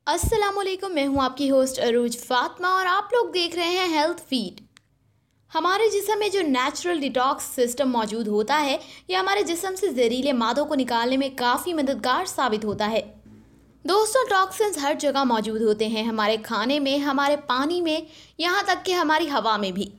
अस्सलामुअलैकुम, मैं हूं आपकी होस्ट अरूज फातिमा और आप लोग देख रहे हैं हेल्थ फीड। हमारे जिस्म में जो नेचुरल डिटॉक्स सिस्टम मौजूद होता है, ये हमारे जिस्म से जहरीले मादों को निकालने में काफ़ी मददगार साबित होता है। दोस्तों, टॉक्सिन्स हर जगह मौजूद होते हैं, हमारे खाने में, हमारे पानी में, यहाँ तक कि हमारी हवा में भी।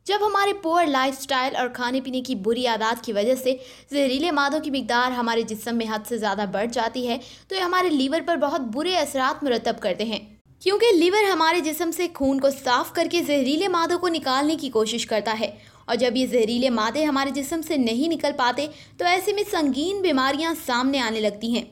जब हमारे पुअर लाइफस्टाइल और खाने पीने की बुरी आदत की वजह से जहरीले मादों की मिकदार हमारे जिस्म में हद से ज़्यादा बढ़ जाती है, तो ये हमारे लीवर पर बहुत बुरे असरात मुरतब करते हैं। क्योंकि लीवर हमारे जिस्म से खून को साफ करके जहरीले मादों को निकालने की कोशिश करता है, और जब ये जहरीले मादे हमारे जिस्म से नहीं निकल पाते, तो ऐसे में संगीन बीमारियां सामने आने लगती हैं।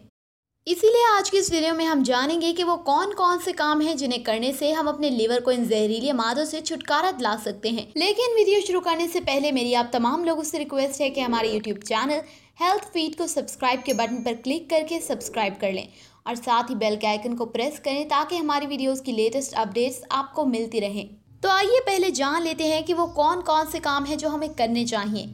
इसीलिए आज की इस वीडियो में हम जानेंगे कि वो कौन कौन से काम हैं जिन्हें करने से हम अपने लिवर को इन जहरीले मादों से छुटकारा दिला सकते हैं। लेकिन वीडियो शुरू करने से पहले मेरी आप तमाम लोगों से रिक्वेस्ट है कि हमारे यूट्यूब चैनल हेल्थ फीड को सब्सक्राइब के बटन पर क्लिक करके सब्सक्राइब कर लें और साथ ही बेल के आइकन को प्रेस करें ताकि हमारी वीडियोज़ की लेटेस्ट अपडेट्स आपको मिलती रहें। तो आइए पहले जान लेते हैं कि वो कौन कौन से काम हैं जो हमें करने चाहिए।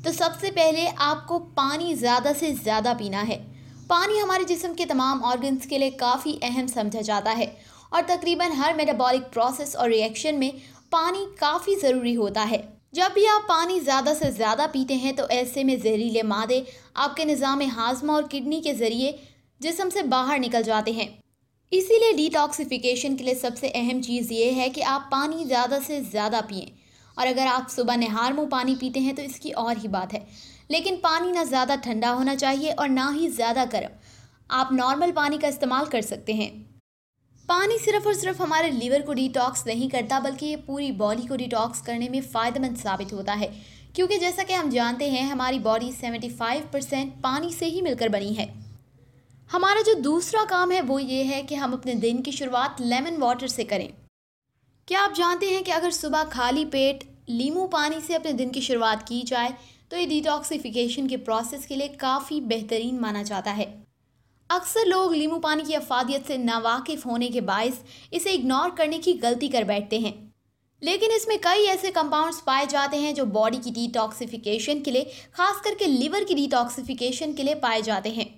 तो सबसे पहले आपको पानी ज़्यादा से ज़्यादा पीना है। पानी हमारे जिस्म के तमाम ऑर्गन्स के लिए काफ़ी अहम समझा जाता है और तकरीबन हर मेटाबॉलिक प्रोसेस और रिएक्शन में पानी काफ़ी ज़रूरी होता है। जब भी आप पानी ज़्यादा से ज़्यादा पीते हैं तो ऐसे में जहरीले मादे आपके निज़ाम हाज़मा और किडनी के ज़रिए जिस्म से बाहर निकल जाते हैं। इसीलिए डिटॉक्सिफिकेशन के लिए सबसे अहम चीज़ ये है कि आप पानी ज़्यादा से ज़्यादा पिएं। और अगर आप सुबह निहार मुँह पानी पीते हैं तो इसकी और ही बात है, लेकिन पानी ना ज़्यादा ठंडा होना चाहिए और ना ही ज़्यादा गर्म। आप नॉर्मल पानी का इस्तेमाल कर सकते हैं। पानी सिर्फ और सिर्फ हमारे लीवर को डिटॉक्स नहीं करता, बल्कि ये पूरी बॉडी को डिटॉक्स करने में फ़ायदेमंद साबित होता है, क्योंकि जैसा कि हम जानते हैं हमारी बॉडी 75% पानी से ही मिलकर बनी है। हमारा जो दूसरा काम है वो ये है कि हम अपने दिन की शुरुआत लेमन वाटर से करें। क्या आप जानते हैं कि अगर सुबह खाली पेट नींबू पानी से अपने दिन की शुरुआत की जाए तो ये डिटॉक्सिफिकेशन के प्रोसेस के लिए काफ़ी बेहतरीन माना जाता है। अक्सर लोग नींबू पानी की अफादियत से नावाकिफ़ होने के बायस इसे इग्नोर करने की गलती कर बैठते हैं, लेकिन इसमें कई ऐसे कंपाउंड्स पाए जाते हैं जो बॉडी की डिटॉक्सिफिकेशन के लिए, खास करके लिवर की डिटॉक्सिफिकेशन के लिए पाए जाते हैं।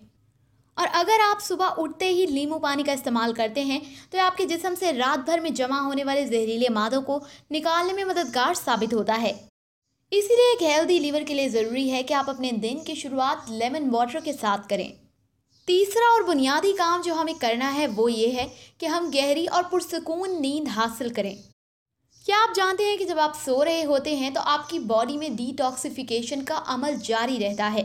और अगर आप सुबह उठते ही नींबू पानी का इस्तेमाल करते हैं तो ये आपके जिस्म से रात भर में जमा होने वाले जहरीले मादों को निकालने में मददगार साबित होता है। इसीलिए एक हेल्दी लीवर के लिए ज़रूरी है कि आप अपने दिन की शुरुआत लेमन वाटर के साथ करें। तीसरा और बुनियादी काम जो हमें करना है वो ये है कि हम गहरी और पुरसकून नींद हासिल करें। क्या आप जानते हैं कि जब आप सो रहे होते हैं तो आपकी बॉडी में डिटॉक्सिफिकेशन का अमल जारी रहता है,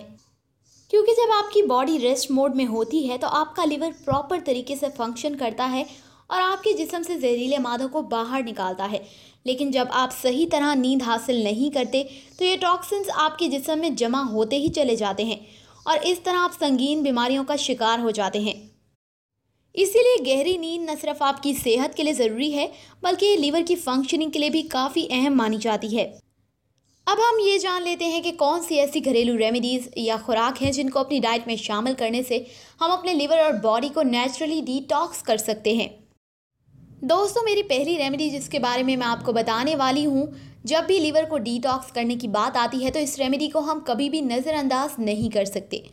क्योंकि जब आपकी बॉडी रेस्ट मोड में होती है तो आपका लिवर प्रॉपर तरीके से फंक्शन करता है और आपके जिस्म से जहरीले मादों को बाहर निकालता है। लेकिन जब आप सही तरह नींद हासिल नहीं करते तो ये टॉक्सिन्स आपके जिस्म में जमा होते ही चले जाते हैं और इस तरह आप संगीन बीमारियों का शिकार हो जाते हैं। इसीलिए गहरी नींद न सिर्फ आपकी सेहत के लिए ज़रूरी है, बल्कि ये लीवर की फंक्शनिंग के लिए भी काफ़ी अहम मानी जाती है। अब हम ये जान लेते हैं कि कौन सी ऐसी घरेलू रेमेडीज़ या खुराक हैं जिनको अपनी डाइट में शामिल करने से हम अपने लिवर और बॉडी को नेचुरली डिटॉक्स कर सकते हैं। दोस्तों, मेरी पहली रेमेडी जिसके बारे में मैं आपको बताने वाली हूँ, जब भी लिवर को डिटॉक्स करने की बात आती है तो इस रेमेडी को हम कभी भी नज़रअंदाज नहीं कर सकते।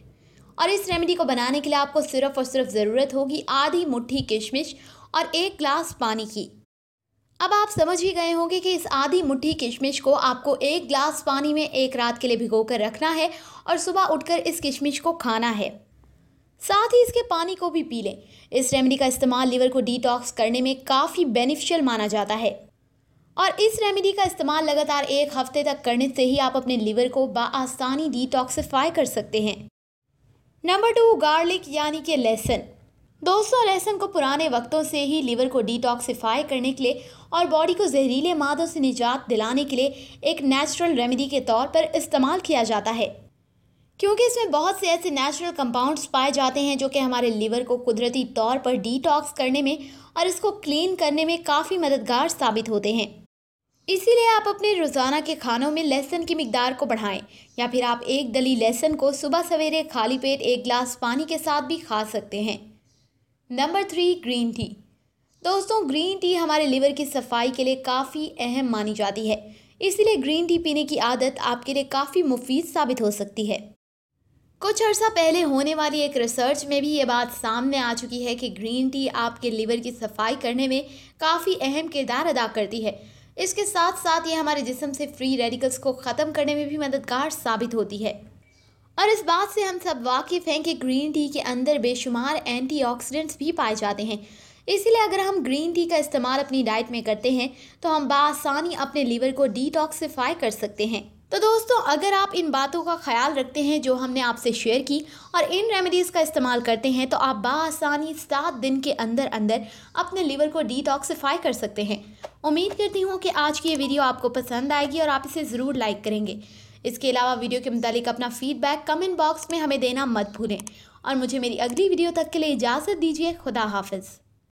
और इस रेमेडी को बनाने के लिए आपको सिर्फ़ और सिर्फ ज़रूरत होगी आधी मुट्ठी किशमिश और 1 गिलास पानी की। अब आप समझ ही गए होंगे कि इस आधी मुट्ठी किशमिश को आपको 1 गिलास पानी में 1 रात के लिए भिगो कर रखना है और सुबह उठकर इस किशमिश को खाना है। साथ ही इसके पानी को भी पी लें। इस रेमेडी का इस्तेमाल लिवर को डिटॉक्स करने में काफ़ी बेनिफिशियल माना जाता है और इस रेमेडी का इस्तेमाल लगातार 1 हफ्ते तक करने से ही आप अपने लिवर को बआसानी डिटॉक्सिफाई कर सकते हैं। नंबर 2, गार्लिक यानी कि लहसुन। दोस्तों, लहसुन को पुराने वक्तों से ही लिवर को डिटॉक्सिफाई करने के लिए और बॉडी को जहरीले मादों से निजात दिलाने के लिए एक नेचुरल रेमेडी के तौर पर इस्तेमाल किया जाता है, क्योंकि इसमें बहुत से ऐसे नेचुरल कंपाउंड्स पाए जाते हैं जो कि हमारे लिवर को कुदरती तौर पर डिटॉक्स करने में और इसको क्लीन करने में काफ़ी मददगार साबित होते हैं। इसीलिए आप अपने रोज़ाना के खानों में लहसुन की मिकदार को बढ़ाएं, या फिर आप 1 डली लहसुन को सुबह सवेरे खाली पेट 1 गिलास पानी के साथ भी खा सकते हैं। Number 3, green tea. दोस्तों, ग्रीन टी हमारे लिवर की सफाई के लिए काफ़ी अहम मानी जाती है, इसीलिए ग्रीन टी पीने की आदत आपके लिए काफ़ी मुफीद साबित हो सकती है। कुछ अर्सा पहले होने वाली एक रिसर्च में भी ये बात सामने आ चुकी है कि ग्रीन टी आपके लिवर की सफाई करने में काफ़ी अहम किरदार अदा करती है। इसके साथ साथ ये हमारे जिस्म से फ्री रेडिकल्स को ख़त्म करने में भी मददगार साबित होती है। और इस बात से हम सब वाकिफ़ हैं कि ग्रीन टी के अंदर बेशुमार एंटीऑक्सीडेंट्स भी पाए जाते हैं। इसीलिए अगर हम ग्रीन टी का इस्तेमाल अपनी डाइट में करते हैं तो हम बआसानी अपने लीवर को डिटॉक्सिफाई कर सकते हैं। तो दोस्तों, अगर आप इन बातों का ख्याल रखते हैं जो हमने आपसे शेयर की और इन रेमेडीज़ का इस्तेमाल करते हैं तो आप बआसानी 7 दिन के अंदर अंदर अपने लीवर को डिटॉक्सिफाई कर सकते हैं। उम्मीद करती हूँ कि आज की ये वीडियो आपको पसंद आएगी और आप इसे ज़रूर लाइक करेंगे। इसके अलावा वीडियो के मुतालिक अपना फीडबैक कमेंट बॉक्स में हमें देना मत भूलें और मुझे मेरी अगली वीडियो तक के लिए इजाज़त दीजिए। खुदा हाफिज़।